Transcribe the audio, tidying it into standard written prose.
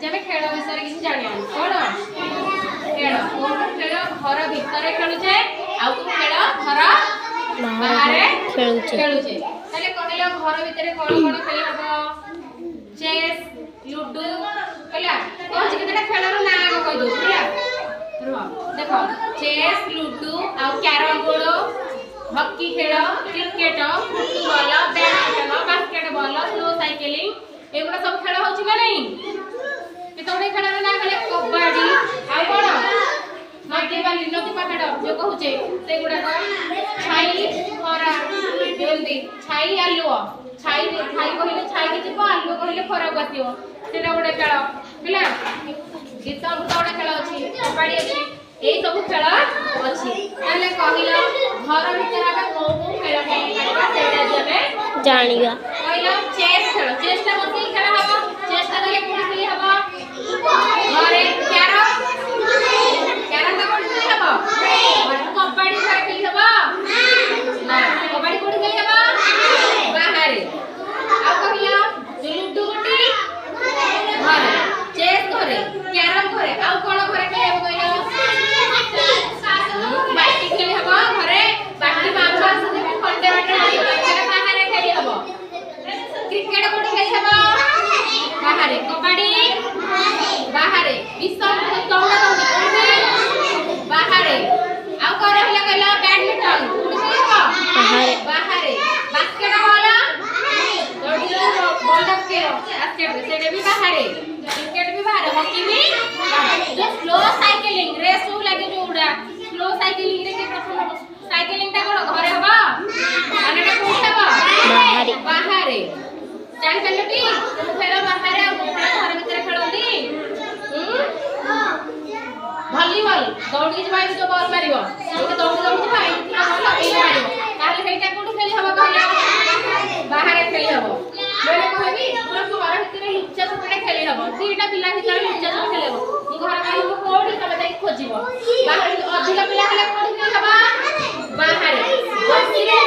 आम खेल विषय किसी जाना कौन खेल खेल घर भितर खेलुचे आउ खेल घर बाहर खेलुचे ताले कहले घर भितर कौन कौन खेल हबो चेस लूडो कहला कहछि केतेटा खेलर नाम कहि दो बुझला देखो चेस लूडो आउ कैरम बोर्ड हॉकी खेल cricket football badminton basketball slow cycling एगुड़ा सब खेल होछि ना नहीं केतोडे खेलर ना कहले कबड्डी आ कोन नदी वाली नदी पाकड़ जो कहूचे सेगुड़ा को छाई खरा जल्दी छाई आलुओ छाई कहले छाई के जीव आलुओ कहले खरा को आसीओ सेटा गोटे खेल हैला गीत अमृत गोटे खेल अछि कबड्डी अछि एई सब खेल अछि ताले कहिला घर भीतर आबे को खेल खेलबा सेटा जबे जानिया कहला चेस खेल चेसटा बसी खेल हबो चेसटा देले कोन खेली हबो घरे कैरम तो कोन खेली हबो कबड्डी घरे खेली हबो ना कबड्डी कोन खेली हबो बाहर आ कहिला लूडो गोटी घरे चेस घरे कैरम घरे आ कोन घरे खेली हबो कहला बाटी खेली हबो घरे बाटी माछ से खंडे बाटे बाहर खेली हबो क्रिकेट कोन खेली हबो बाहर कबड्डी बाहर विषम दौड़ा दौड़ी कोने बाहर आ को रहला कहला बैडमिंटन कोन खेली हबो बाहर बास्केटबॉल दौड़ी बॉल के बास्केट सेडे भी बाहर क्रिकेट भी बाहर हॉकी भी जो स्लो साइकिलिंग रेस हो लागे जो उड़ा स्लो साइकिलिंग रे के प्रथम साइकिलिंग ता कोन घरे हबो अनेटा कोन हबो बाहर जान पेलटी खेल बाहर आ घर भीतर खेलंदी वॉलीबॉल दौड़ी जबाई जो बॉल मारिबो ओके दौड़ी दौड़ी भाई बॉल ए मारिबो ताले हेटा कोन खेली हबो कहला बाहर खेली हबो बोले कहबी पूरा घर भीतर हिच्चा सपडे खेली हबो तीटा पिला भीतर हिच्चा सब खेलेबो मु घर में कोडी तबे ताई खोजिबो बाहर अधिक पिला हले कोन खेली हबो बाहर बसी रे